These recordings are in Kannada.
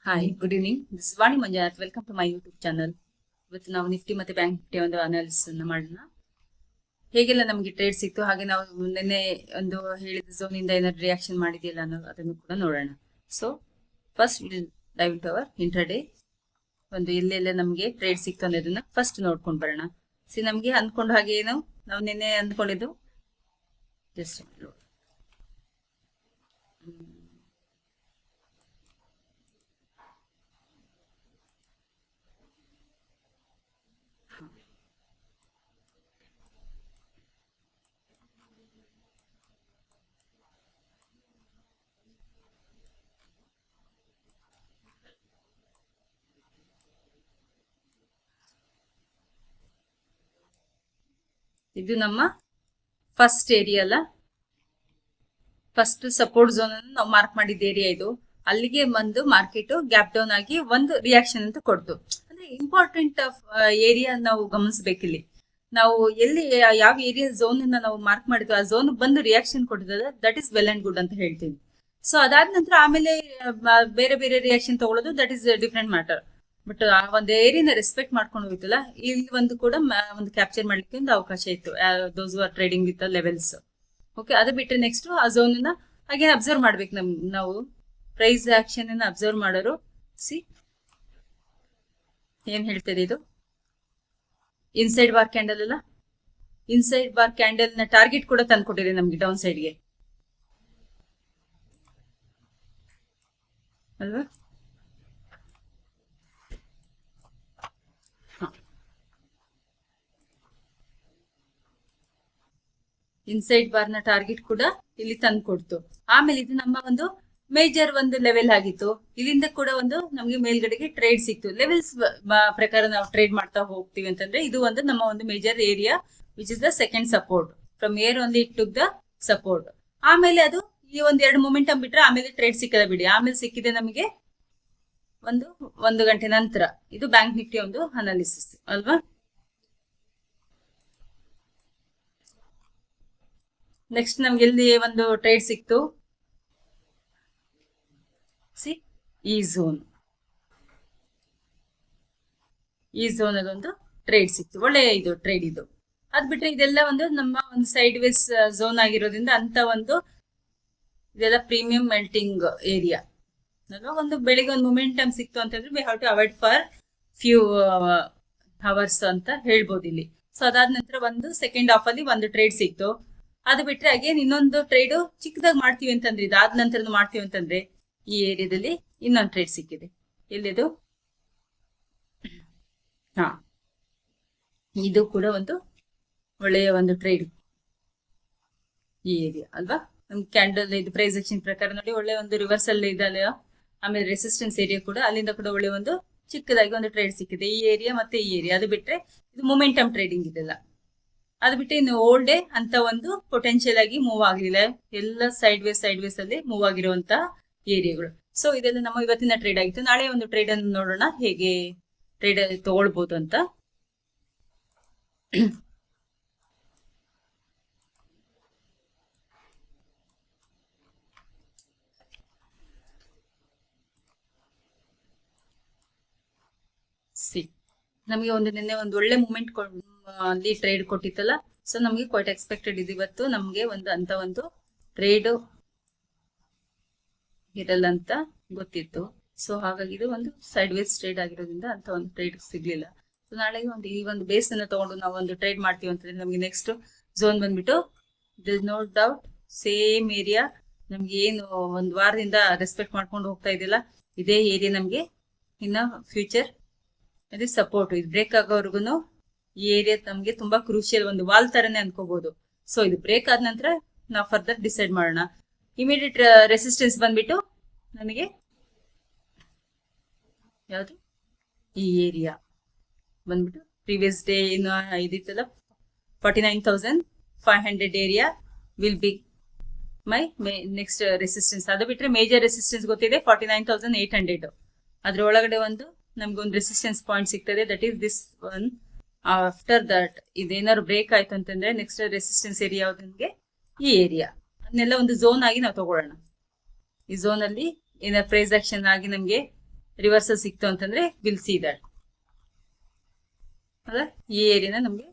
Hi, good evening. This Vani Manjunath. Welcome to my YouTube channel. ಇವತ್ತು ನಾವು ನಿಫ್ಟಿ ಮತ್ತೆ ಬ್ಯಾಂಕ್ ನಿಫ್ಟಿ ಒಂದು ಅನಾಲಿಸಿಸ್ ಅನ್ನು ಮಾಡೋಣ. ಹೇಗೆಲ್ಲ ನಮಗೆ ಟ್ರೇಡ್ ಸಿಕ್ತು, ಹಾಗೆ ನಾವು ನಿನ್ನೆ ಒಂದು ಹೇಳಿದ ಝೋನ್ ಇಂದ ಏನಾದ್ರು ರಿಯಾಕ್ಷನ್ ಮಾಡಿದೆಯಲ್ಲ ಅದನ್ನು ಕೂಡ ನೋಡೋಣ. So first dive into our intraday. ಒಂದು ಎಲ್ಲೆಲ್ಲ ನಮಗೆ ಟ್ರೇಡ್ ಸಿಕ್ತು ಅನ್ನೋದನ್ನ ಫಸ್ಟ್ ನೋಡ್ಕೊಂಡು ಬರೋಣ. ನಮಗೆ ಅಂದ್ಕೊಂಡು ಹಾಗೆ ಏನು ನಾವು ನಿನ್ನೆ ಅಂದ್ಕೊಂಡಿದ್ದು ಜಸ್ಟ್ ಇದು ನಮ್ಮ ಫಸ್ಟ್ ಏರಿಯಾ ಅಲ್ಲ, ಫಸ್ಟ್ ಸಪೋರ್ಟ್ ಝೋನ್ ಅನ್ನು ನಾವು ಮಾರ್ಕ್ ಮಾಡಿದ ಏರಿಯಾ ಇದು. ಅಲ್ಲಿಗೆ ಬಂದು ಮಾರ್ಕೆಟ್ ಗ್ಯಾಪ್ ಡೌನ್ ಆಗಿ ಒಂದು ರಿಯಾಕ್ಷನ್ ಅಂತ ಕೊಡ್ತು. ಅಂದ್ರೆ ಇಂಪಾರ್ಟೆಂಟ್ ಏರಿಯಾ ನಾವು ಗಮನಿಸಬೇಕಿಲ್ಲಿ. ನಾವು ಎಲ್ಲಿ ಯಾವ ಏರಿಯಾ ಝೋನ್ ಅನ್ನ ನಾವು ಮಾರ್ಕ್ ಮಾಡಿದ್ವಿ ಆ ಝೋನ್ ಬಂದು ರಿಯಾಕ್ಷನ್ ಕೊಟ್ಟಿದ್ರೆ that is well and good ಅಂತ ಹೇಳ್ತೀವಿ. ಸೊ ಅದಾದ ನಂತರ ಆಮೇಲೆ ಬೇರೆ ಬೇರೆ ರಿಯಾಕ್ಷನ್ ತಗೊಳ್ಳೋದು that is different matter. But ಆ ಒಂದು ಏರಿಯಾನ ರೆಸ್ಪೆಕ್ಟ್ ಮಾಡ್ಕೊಂಡು ಹೋಯ್ತಲ್ಲ, ಇಲ್ಲಿ ಒಂದು ಕೂಡ ಒಂದು ಕ್ಯಾಪ್ಚರ್ ಮಾಡ್ಲಿಕ್ಕೆ ಒಂದು ಅವಕಾಶ ಇತ್ತು. Those are trading with levels. Okay, ಅದು ಬಿಟ್ಟರೆ ನೆಕ್ಸ್ಟ್ ಆ ಝೋನ್ ಹಾಗೆ ಅಬ್ಸರ್ವ್ ಮಾಡ್ಬೇಕು. ನಾವು ಪ್ರೈಸ್ ಆಕ್ಷನ್ ಅನ್ನ ಅಬ್ಸರ್ವ್ ಮಾಡೋರು ಏನ್ ಹೇಳ್ತದೆ ಇದು ಇನ್ಸೈಡ್ ಬಾರ್ ಕ್ಯಾಂಡಲ್ ಅಲ್ಲ, ಇನ್ಸೈಡ್ ಬಾರ್ ಕ್ಯಾಂಡಲ್ ನ ಟಾರ್ಗೆಟ್ ಕೂಡ ತಂದ್ಕೊಟ್ಟಿದೆ ನಮ್ಗೆ ಡೌನ್ ಸೈಡ್ಗೆ ಅಲ್ವಾ. ಇನ್ಸೈಡ್ ಬಾರ್ ನ ಟಾರ್ಗೆಟ್ ಕೂಡ ಇಲ್ಲಿ ತಂದು ಕೊಡ್ತು. ಆಮೇಲೆ ಇದು ನಮ್ಮ ಒಂದು ಮೇಜರ್ ಒಂದು ಲೆವೆಲ್ ಆಗಿತ್ತು. ಇಲ್ಲಿಂದ ಕೂಡ ಒಂದು ನಮಗೆ ಮೇಲ್ಗಡೆಗೆ ಟ್ರೇಡ್ ಸಿಕ್ತು. ಲೆವೆಲ್ಸ್ ಪ್ರಕಾರ ನಾವು ಟ್ರೇಡ್ ಮಾಡ್ತಾ ಹೋಗ್ತೀವಿ ಅಂತಂದ್ರೆ ಇದು ಒಂದು ನಮ್ಮ ಒಂದು major area which is the second support. From air only it took the support. ಆಮೇಲೆ ಅದು ಈ ಒಂದ್ ಎರಡು ಮೊಮೆಂಟಮ್ ಬಿಟ್ರೆ ಆಮೇಲೆ ಟ್ರೇಡ್ ಸಿಕ್ಕದ ಬಿಡಿ. ಆಮೇಲೆ ಸಿಕ್ಕಿದೆ ನಮಗೆ ಒಂದು ಗಂಟೆ ನಂತರ. ಇದು ಬ್ಯಾಂಕ್ ನಿಫ್ಟಿ ಒಂದು ಅನಾಲಿಸಿಸ್ ಅಲ್ವಾ. ನೆಕ್ಸ್ಟ್ ನಮ್ಗೆ ಎಲ್ಲಿ ಒಂದು ಟ್ರೇಡ್ ಸಿಕ್ತು, ಈ ಝೋನ್ ಅಲ್ಲಿ ಒಂದು ಟ್ರೇಡ್ ಸಿಕ್ತು. ಒಳ್ಳೆ ಇದು ಟ್ರೇಡ್ ಇದು. ಅದ್ ಬಿಟ್ರೆ ಇದೆಲ್ಲ ಒಂದು ನಮ್ಮ ಒಂದು ಸೈಡ್ ವೇಸ್ ಝೋನ್ ಆಗಿರೋದ್ರಿಂದ ಅಂತ ಒಂದು ಇದೆಲ್ಲ ಪ್ರೀಮಿಯಂ ಮೆಲ್ಟಿಂಗ್ ಏರಿಯಾ. ಒಂದು ಬೆಳಿಗ್ಗೆ ಒಂದು ಮೊಮೆಂಟಮ್ ಸಿಕ್ತು ಅಂತಂದ್ರೆ we have to avoid for few hours ಅಂತ ಹೇಳ್ಬೋದು ಇಲ್ಲಿ. ಸೊ ಅದಾದ ನಂತರ ಒಂದು ಸೆಕೆಂಡ್ ಹಾಫ್ ಅಲ್ಲಿ ಒಂದು ಟ್ರೇಡ್ ಸಿಕ್ತು. ಅದು ಬಿಟ್ರೆ ಅಗೇನ್ ಇನ್ನೊಂದು ಟ್ರೇಡ್ ಚಿಕ್ಕದಾಗಿ ಮಾಡ್ತೀವಿ ಅಂತಂದ್ರೆ ಇದಾದ ನಂತರ ಮಾಡ್ತೀವಿ ಅಂತಂದ್ರೆ ಈ ಏರಿಯಾದಲ್ಲಿ ಇನ್ನೊಂದು ಟ್ರೇಡ್ ಸಿಕ್ಕಿದೆ. ಎಲ್ಲಿದು ಇದು ಕೂಡ ಒಂದು ಒಳ್ಳೆಯ ಒಂದು ಟ್ರೇಡ್ ಈ ಏರಿಯಾ ಅಲ್ವಾ. ನಮ್ ಕ್ಯಾಂಡಲ್ ಇದು ಪ್ರೈಸ್ ಆಕ್ಷನ್ ಪ್ರಕಾರ ನೋಡಿ ಒಳ್ಳೆ ಒಂದು ರಿವರ್ಸಲ್ ಇದಲ್ಲ. ಆಮೇಲೆ ರೆಸಿಸ್ಟೆನ್ಸ್ ಏರಿಯಾ ಕೂಡ ಅಲ್ಲಿಂದ ಕೂಡ ಒಳ್ಳೆ ಒಂದು ಚಿಕ್ಕದಾಗಿ ಒಂದು ಟ್ರೇಡ್ ಸಿಕ್ಕಿದೆ ಈ ಏರಿಯಾ ಮತ್ತೆ ಈ ಏರಿಯಾ. ಅದು ಬಿಟ್ರೆ ಇದು ಮೊಮೆಂಟಮ್ ಟ್ರೇಡಿಂಗ್ ಇದೆಲ್ಲ. ಅದು ಬಿಟ್ಟು ಇನ್ನು ಓಲ್ಡ್ ಡೇ ಅಂತ ಒಂದು ಪೊಟೆನ್ಶಿಯಲ್ ಆಗಿ ಮೂವ್ ಆಗ್ಲಿಲ್ಲ. ಎಲ್ಲ ಸೈಡ್ ವೇಸ್ ಅಲ್ಲಿ ಮೂವ್ ಆಗಿರುವಂತ ಏರಿಯಾಗಳು. ಸೊ ಇದೆಲ್ಲ ನಮ್ಮ ಇವತ್ತಿನ ಟ್ರೇಡ್ ಆಗಿತ್ತು. ನಾಳೆ ಒಂದು ಟ್ರೇಡ್ ಅನ್ನು ನೋಡೋಣ ಹೇಗೆ ಟ್ರೇಡ್ ತಗೊಳ್ಬಹುದು ಅಂತ. ನಮಗೆ ಒಂದು ನಿನ್ನೆ ಒಂದು ಒಳ್ಳೆ ಮೂಮೆಂಟ್ ಅಲ್ಲಿ ಟ್ರೇಡ್ ಕೊಟ್ಟಿತ್ತಲ್ಲ. ಸೊ ನಮಗೆ ಕ್ವೈಟ್ ಎಕ್ಸ್ಪೆಕ್ಟೆಡ್ ಇದು ಇವತ್ತು ನಮ್ಗೆ ಒಂದು ಟ್ರೇಡ್ ಇರಲ್ಲ ಅಂತ ಗೊತ್ತಿತ್ತು. ಸೊ ಹಾಗಾಗಿ ಇದು ಒಂದು ಸೈಡ್ ವೇಸ್ ಟ್ರೇಡ್ ಆಗಿರೋದ್ರಿಂದ ಅಂತ ಒಂದು ಟ್ರೇಡ್ ಸಿಗ್ಲಿಲ್ಲ. ಸೊ ನಾಳೆ ಈ ಒಂದು ಬೇಸ್ ಅನ್ನ ತಗೊಂಡು ನಾವು ಒಂದು ಟ್ರೇಡ್ ಮಾಡ್ತೀವಿ ಅಂತಂದ್ರೆ ನಮಗೆ ನೆಕ್ಸ್ಟ್ ಝೋನ್ ಬಂದ್ಬಿಟ್ಟು this no doubt same area. ನಮ್ಗೆ ಏನು ಒಂದು ವಾರದಿಂದ ರೆಸ್ಪೆಕ್ಟ್ ಮಾಡ್ಕೊಂಡು ಹೋಗ್ತಾ ಇದೆಯಲ್ಲ, ಇದೇ ಏರಿಯಾ ನಮ್ಗೆ ಇನ್ನ ಫ್ಯೂಚರ್ ಅದೇ ಸಪೋರ್ಟ್. ಇದು ಬ್ರೇಕ್ ಆಗೋವರೆಗೂ ಈ ಏರಿಯಾ ನಮ್ಗೆ ತುಂಬಾ ಕ್ರೂಷಿಯಲ್, ಒಂದು ವಾಲ್ ತರನೇ ಅನ್ಕೋಬಹುದು. ಸೊ ಇದು ಬ್ರೇಕ್ ಆದ ನಂತರ ನಾವು ಫರ್ದರ್ ಡಿಸೈಡ್ ಮಾಡೋಣ. ಇಮಿಡಿಯೇಟ್ ರೆಸಿಸ್ಟೆನ್ಸ್ ಬಂದ್ಬಿಟ್ಟು ನನಗೆ ಯಾವುದು ಈ ಏರಿಯಾ ಬಂದ್ಬಿಟ್ಟು ಪ್ರೀವಿಯಸ್ ಡೇ ಏನು ಇದಿತ್ತಲ್ಲ 49,500 area will be my next resistance. ಅದು ಬಿಟ್ರೆ ಮೇಜರ್ ರೆಸಿಸ್ಟೆನ್ಸ್ ಗೊತ್ತಿದೆ 49,800. ಅದ್ರ ಒಳಗಡೆ ನಮ್ಗೆ ಒಂದು ರೆಸಿಸ್ಟೆನ್ಸ್ ಪಾಯಿಂಟ್ ಸಿಗ್ತದೆ, that is this one. After that ಇದೇನಾದ್ರು ಬ್ರೇಕ್ ಆಯ್ತು ಅಂತಂದ್ರೆ ನೆಕ್ಸ್ಟ್ ರೆಸಿಸ್ಟೆನ್ಸ್ ಏರಿಯಾ ಯಾವ್ದು ನಮ್ಗೆ ಈ ಏರಿಯಾ. ಅದನ್ನೆಲ್ಲ ಒಂದು ಝೋನ್ ಆಗಿ ನಾವು ತಗೊಳ್ಳೋಣ. ಈ ಝೋನ್ ಅಲ್ಲಿ ಏನಾದ್ರು ಪ್ರೈಸ್ ಆಕ್ಷನ್ ಆಗಿ ನಮ್ಗೆ ರಿವರ್ಸಲ್ ಸಿಕ್ತು ಅಂತಂದ್ರೆ ವಿಲ್ ಸಿ ದಟ್. ಅಲ್ಲ, ಈ ಏರಿಯಾನ ನಮ್ಗೆ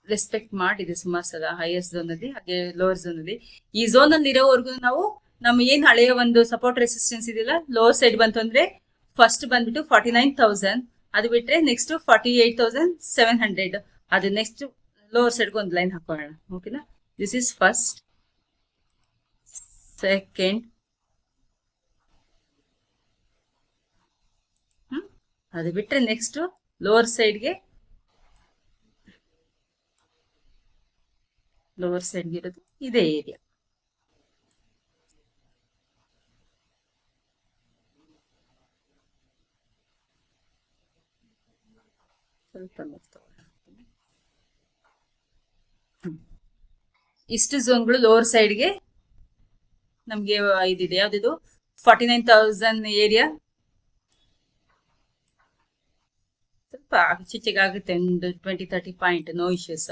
ರೆಸ್ಪೆಕ್ಟ್ ಮಾಡಿದೆ ಸುಮಾರು ಸಲ ಹೈಯೆಸ್ಟ್ ಝೋನ್ ಅಲ್ಲಿ ಹಾಗೆ ಲೋವರ್ ಝೋನ್ ಅಲ್ಲಿ. ಈ ಝೋನ್ ಅಲ್ಲಿ ಇರೋವರೆಗೂ ನಾವು ನಮ್ಮ ಏನ್ ಹಳೆಯ ಒಂದು ಸಪೋರ್ಟ್ ರೆಸಿಸ್ಟೆನ್ಸ್ ಇದೆಯಲ್ಲ ಲೋವರ್ ಸೈಡ್ ಬಂತು ಅಂದ್ರೆ ಫಸ್ಟ್ ಬಂದ್ಬಿಟ್ಟು 49,000, ಅದು ಬಿಟ್ರೆ ನೆಕ್ಸ್ಟ್ 48,700, ಅದು ನೆಕ್ಸ್ಟ್ ಲೋವರ್ ಸೈಡ್ಗೆ ಒಂದು ಲೈನ್ ಹಾಕೋಣ. ಓಕೆನಾ, ದಿಸ್ ಇಸ್ ಫಸ್ಟ್, ಸೆಕೆಂಡ್, ಅದು ಬಿಟ್ರೆ ನೆಕ್ಸ್ಟ್ ಲೋವರ್ ಸೈಡ್ಗೆ ಇರೋದು ಇದೇ ಏರಿಯಾ. ಇಷ್ಟು ಝೋನ್ಗಳು ಲೋವರ್ ಸೈಡ್ಗೆ ನಮ್ಗೆ ಇದಿದೆ. ಯಾವ್ದಿದು 49,000 ಏರಿಯಾ ಸ್ವಲ್ಪ ಚಿಚ್ಚೆಗೆ ಆಗುತ್ತೆ, ಒಂದು 20-30 ಪಾಯಿಂಟ್, ನೋ ಇಶ್ಯೂಸ್.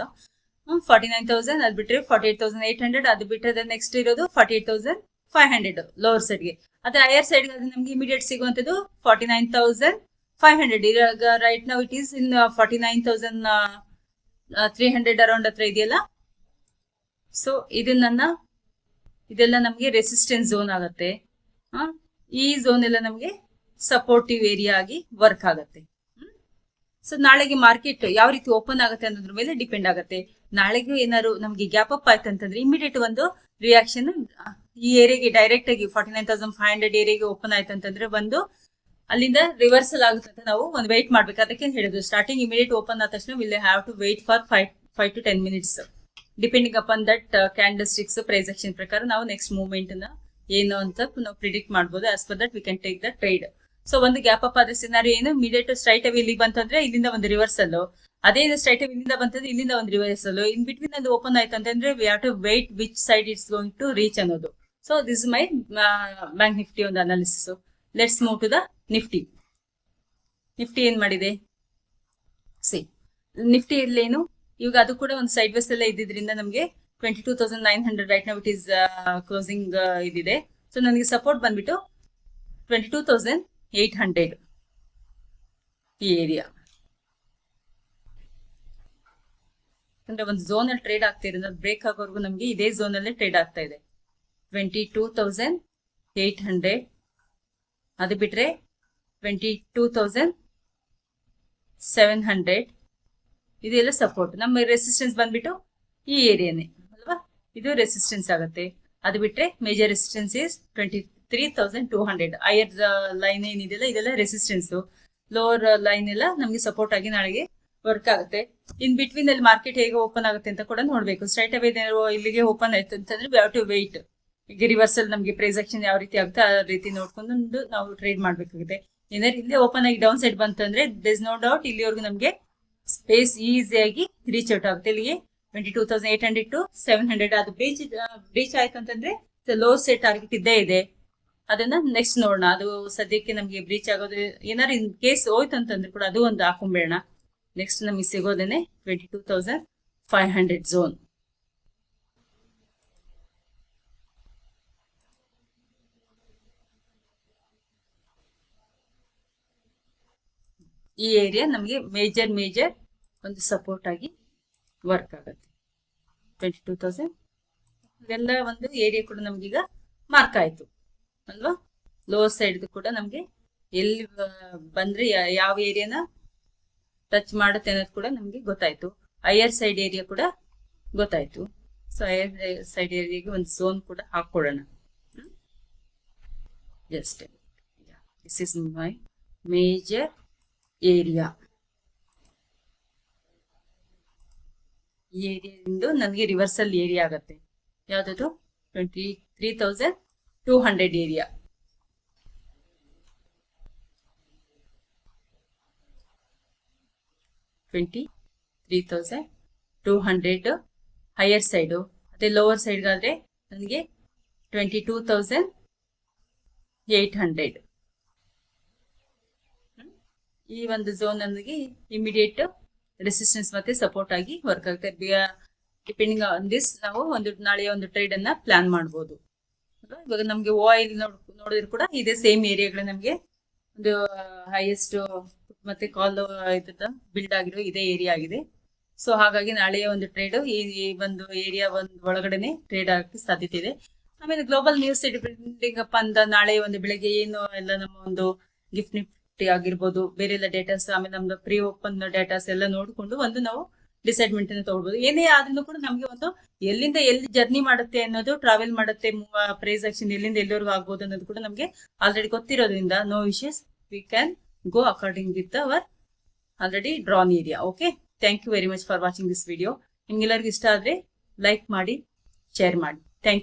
49,000, ಅದು ಬಿಟ್ರೆ 48,800, ಅದು ಬಿಟ್ರೆ ನೆಕ್ಸ್ಟ್ ಇರೋದು 48,500 ಲೋವರ್ ಸೈಡ್ಗೆ. ಅದೇ ಹೈಯರ್ ಸೈಡ್ ನಮ್ಗೆ ಇಮಿಡಿಯೇಟ್ ಸಿಗುವಂತದ್ದು 49,500. ಇವಾಗ ರೈಟ್ ನಾವು ಇಟ್ ಈಸ್ ಇನ್ 49,300 ಅರೌಂಡ್ ಹತ್ರ ಇದೆಯಲ್ಲ. ಸೊ ಇದೆಲ್ಲ ನಮ್ಗೆ ರೆಸಿಸ್ಟೆನ್ಸ್ ಝೋನ್ ಆಗುತ್ತೆ. ಈ ಝೋನ್ ಎಲ್ಲ ನಮ್ಗೆ ಸಪೋರ್ಟಿವ್ ಏರಿಯಾ ಆಗಿ ವರ್ಕ್ ಆಗುತ್ತೆ. ಸೊ ನಾಳೆಗೆ ಮಾರ್ಕೆಟ್ ಯಾವ ರೀತಿ ಓಪನ್ ಆಗುತ್ತೆ ಅನ್ನೋದ್ರ ಮೇಲೆ ಡಿಪೆಂಡ್ ಆಗುತ್ತೆ. ನಾಳೆಗೂ ಏನಾದ್ರು ನಮ್ಗೆ ಗ್ಯಾಪ್ ಅಪ್ ಆಯ್ತು ಅಂತಂದ್ರೆ ಇಮಿಡಿಯೇಟ್ ಒಂದು ರಿಯಾಕ್ಷನ್ ಈ ಏರಿಯಾಗೆ ಡೈರೆಕ್ಟ್ ಆಗಿ 49,500 ಏರಿಯಾಗೆ ಓಪನ್ ಆಯ್ತು ಅಂತಂದ್ರೆ ಒಂದು ಅಲ್ಲಿಂದ ರಿವರ್ಸಲ್ ಆಗುತ್ತೆ ಅಂತ ನಾವು ಒಂದು ವೇಟ್ ಮಾಡ್ಬೇಕು. ಅದಕ್ಕೆ ಹೇಳೋದು ಸ್ಟಾರ್ಟಿಂಗ್ ಇಮಿಡಿಯೇಟ್ ಓಪನ್ ಆದ ತಕ್ಷಣ will have to wait for 5 to 10 minutes depending upon that candle sticks price action ಪ್ರಕಾರ ನಾವು ನೆಕ್ಸ್ಟ್ ಮೂವ್ಮೆಂಟ್ ನ ಏನು ಅಂತ ನಾವು ಪ್ರಿಡಿಕ್ಟ್ ಮಾಡಬಹುದು. As per that we can take the trade. So ಒಂದು ಗ್ಯಾಪ್ ಅಪ್ ಆದ ಸಿನಾರಿ ಏನು ಇಮಿಡಿಯೇಟ್ ಸ್ಟ್ರೈಟ್ ಅವೇ ಇಲ್ಲಿ ಬಂತಂದ್ರೆ ಇಲ್ಲಿಂದ ಒಂದು ರಿವರ್ಸಲ್, ಅದೇ ಸ್ಟ್ರೈಟ್ ಅವೇ ಇಲ್ಲಿಂದ ಬಂತಂದ್ರೆ ಇಲ್ಲಿಂದ ಒಂದು ರಿವರ್ಸಲ್, ಇನ್ ಬಿಟ್ವೀನ್ ಅದು ಓಪನ್ ಆಯ್ತು ಅಂತಂದ್ರೆ we have to wait which side it's going to reach ಅನ್ನೋದು. So this my bank Nifty ಒಂದು analysis. Let's move to the Nifty. Nifty ಏನ್ ಮಾಡಿದೆ ಸಿ, ನಿಫ್ಟಿ ಇಲ್ಲೇನು ಇವಾಗ ಅದು ಕೂಡ ಒಂದು ಸೈಡ್ ವೇಸ್ ಎಲ್ಲ ಇದ್ದಿದ್ರಿಂದ ನಮಗೆ 22,900 ರೈಟ್ ನಾವು ಇಟ್ ಈಸ್ ಕ್ಲೋಸಿಂಗ್ ಇದಿದೆ. ಸೊ ನನಗೆ ಸಪೋರ್ಟ್ ಬಂದ್ಬಿಟ್ಟು 22,800 ಈ ಏರಿಯಾ. ಅಂದ್ರೆ ಒಂದು ಝೋನ್ ಅಲ್ಲಿ ಟ್ರೇಡ್ ಆಗ್ತಾ ಇದೆ, ಬ್ರೇಕ್ ಆಗೋವರೆಗೂ ನಮ್ಗೆ ಇದೇ ಝೋನ್ ಅಲ್ಲೇ ಟ್ರೇಡ್ ಆಗ್ತಾ ಇದೆ. 22,800, ಅದು ಬಿಟ್ರೆ 22,700 ಇದೆಲ್ಲ ಸಪೋರ್ಟ್. ನಮ್ಮ ರೆಸಿಸ್ಟೆನ್ಸ್ ಬಂದ್ಬಿಟ್ಟು ಈ ಏರಿಯಾನೇ ಅಲ್ವಾ, ಇದು ರೆಸಿಸ್ಟೆನ್ಸ್ ಆಗುತ್ತೆ. ಅದು ಬಿಟ್ರೆ major resistance is 23,200. Higher line ಏನಿದೆಯಲ್ಲ ಇದೆಲ್ಲ ರೆಸಿಸ್ಟೆನ್ಸ್, ಲೋವರ್ ಲೈನ್ ಎಲ್ಲ ನಮ್ಗೆ ಸಪೋರ್ಟ್ ಆಗಿ ನಾಳೆಗೆ ವರ್ಕ್ ಆಗುತ್ತೆ. ಇನ್ ಬಿಟ್ವೀನ್ ಅಲ್ಲಿ ಮಾರ್ಕೆಟ್ ಹೇಗೆ ಓಪನ್ ಆಗುತ್ತೆ ಅಂತ ಕೂಡ ನೋಡ್ಬೇಕು. ಸ್ಟ್ರೈಟ್ ಅವೇ ಇಲ್ಲಿಗೆ ಓಪನ್ ಆಯ್ತು ಅಂತಂದ್ರೆ ವಿ ಹ್ಯಾವ್ ಟು ವೇಟ್. ಈಗ ರಿವರ್ಸಲ್ ನಮ್ಗೆ ಪ್ರೈಸ್ ಆಕ್ಷನ್ ಯಾವ ರೀತಿ ಆಗುತ್ತೆ ಆ ರೀತಿ ನೋಡ್ಕೊಂಡು ನಾವು ಟ್ರೇಡ್ ಮಾಡ್ಬೇಕಾಗುತ್ತೆ. ಏನಾದ್ರು ಇಲ್ಲೇ ಓಪನ್ ಆಗಿ ಡೌನ್ ಸೈಡ್ ಬಂತಂದ್ರೆ ದೇರ್ ಇಸ್ ನೋ ಡೌಟ್ ಇಲ್ಲಿವರೆಗೂ ನಮ್ಗೆ ಸ್ಪೇಸ್ ಈಸಿಯಾಗಿ ರೀಚ್ ಔಟ್ ಆಗುತ್ತೆ. ಇಲ್ಲಿಗೆ 22,800 to 700 ಅದು ಬ್ರೀಚ್ ಆಯ್ತು ಅಂತಂದ್ರೆ ಲೋ ಸೆಟ್ ಟಾರ್ಗೆಟ್ ಇದ್ದೇ ಇದೆ. ಅದನ್ನ ನೆಕ್ಸ್ಟ್ ನೋಡೋಣ. ಅದು ಸದ್ಯಕ್ಕೆ ನಮ್ಗೆ ಬ್ರೀಚ್ ಆಗೋದು ಏನಾದ್ರು ಇನ್ ಕೇಸ್ ಹೋಯ್ತು ಅಂತಂದ್ರೆ ಕೂಡ ಅದು ಒಂದು ಹಾಕೊಂಬೇಡ. ನೆಕ್ಸ್ಟ್ ನಮಗೆ ಸಿಗೋದೇನೆ 22,500 ಝೋನ್. ಈ ಏರಿಯಾ ನಮಗೆ ಮೇಜರ್ ಒಂದು ಸಪೋರ್ಟ್ ಆಗಿ ವರ್ಕ್ ಆಗುತ್ತೆ. 22,000 ಇದೆಲ್ಲ ಒಂದು ಏರಿಯಾ ಕೂಡ ನಮ್ಗೀಗ ಮಾರ್ಕ್ ಆಯ್ತು ಅಲ್ವಾ. ಲೋವರ್ ಸೈಡ್ ಕೂಡ ನಮ್ಗೆ ಎಲ್ಲಿ ಬಂದ್ರೆ ಯಾವ ಏರಿಯಾನ ಟಚ್ ಮಾಡುತ್ತೆ ಅನ್ನೋದು ಕೂಡ ನಮ್ಗೆ ಗೊತ್ತಾಯ್ತು. ಹೈಯರ್ ಸೈಡ್ ಏರಿಯಾ ಕೂಡ ಗೊತ್ತಾಯ್ತು. ಸೊ ಹೈಯರ್ ಸೈಡ್ ಏರಿಯಾಗೆ ಒಂದು ಝೋನ್ ಕೂಡ ಹಾಕೊಳ್ಳೋಣ. Just this is my major area. ಈ ಏರಿಯಾದಿಂದ ನನಗೆ ರಿವರ್ಸಲ್ ಏರಿಯಾ ಆಗತ್ತೆ. ಯಾವ್ದದು 23,200 ಏರಿಯಾ. Higher side. ಅದೇ ಲೋವರ್ ಸೈಡ್ಗಾದ್ರೆ ನನಗೆ 22,800. ಈ ಒಂದು ಝೋನ್ ನನಗೆ ಇಮಿಡಿಯೇಟ್ ರೆಸಿಸ್ಟೆನ್ಸ್ ಮತ್ತೆ ಸಪೋರ್ಟ್ ಆಗಿ ವರ್ಕ್ ಆಗುತ್ತೆ. ಡಿಪೆಂಡಿಂಗ್ ಆನ್ ದಿಸ್ ನಾವು ನಾಳೆಯ ಒಂದು ಟ್ರೇಡ್ ಅನ್ನ ಪ್ಲಾನ್ ಮಾಡಬಹುದು. ಇವಾಗ ನಮ್ಗೆ ಆಯಿಲ್ ನೋಡಿದ್ರು ಕೂಡ ಇದೇ ಸೇಮ್ ಏರಿಯಾಗಳು ನಮ್ಗೆ ಒಂದು ಹೈಯೆಸ್ಟ್ ಮತ್ತೆ ಕಾಲ್ ಇದ್ದ ಬಿಲ್ಡ್ ಆಗಿರೋ ಇದೇ ಏರಿಯಾ ಆಗಿದೆ. ಸೊ ಹಾಗಾಗಿ ನಾಳೆಯ ಒಂದು ಟ್ರೇಡ್ ಈ ಒಂದು ಏರಿಯಾ ಒಂದು ಒಳಗಡೆನೆ ಟ್ರೇಡ್ ಆಗಕ್ಕೆ ಸಾಧ್ಯತೆ ಇದೆ. ಆಮೇಲೆ ಗ್ಲೋಬಲ್ ನ್ಯೂಸ್ ಡಿಪೆಂಡಿಂಗ್ ಅಪ್ ಅಂದ ನಾಳೆ ಒಂದು ಬೆಳಿಗ್ಗೆ ಏನು ಎಲ್ಲ ನಮ್ಮ ಒಂದು ಗಿಫ್ಟ್ ನಿಫ್ಟಿ ಆಗಿರ್ಬೋದು, ಬೇರೆ ಎಲ್ಲ ಡೇಟಾಸ್, ಆಮೇಲೆ ನಮ್ದು ಪ್ರೀ ಓಪನ್ ಡೇಟಾಸ್ ಎಲ್ಲ ನೋಡ್ಕೊಂಡು ಒಂದು ನಾವು ಡಿಸೈಡ್ಮೆಂಟ್ ಅನ್ನು ತಗೊಳ್ಬಹುದು. ಏನೇ ಆದ್ರೂ ಕೂಡ ನಮ್ಗೆ ಒಂದು ಎಲ್ಲಿಂದ ಎಲ್ಲಿ ಜರ್ನಿ ಮಾಡುತ್ತೆ ಅನ್ನೋದು, ಟ್ರಾವೆಲ್ ಮಾಡುತ್ತೆ, ಪ್ರೈಸ್ ಆಕ್ಷನ್ ಎಲ್ಲಿಂದ ಎಲ್ಲಿವರೆಗೂ ಆಗ್ಬೋದು ಅನ್ನೋದು ಕೂಡ ನಮ್ಗೆ ಆಲ್ರೆಡಿ ಗೊತ್ತಿರೋದ್ರಿಂದ no issues, we can go according with our already drawn area. Okay, thank you very much for watching this video. ನಿಮ್ಗೆಲ್ಲರಿಗೂ ಇಷ್ಟ ಆದ್ರೆ ಲೈಕ್ ಮಾಡಿ, ಶೇರ್ ಮಾಡಿ. Thank you.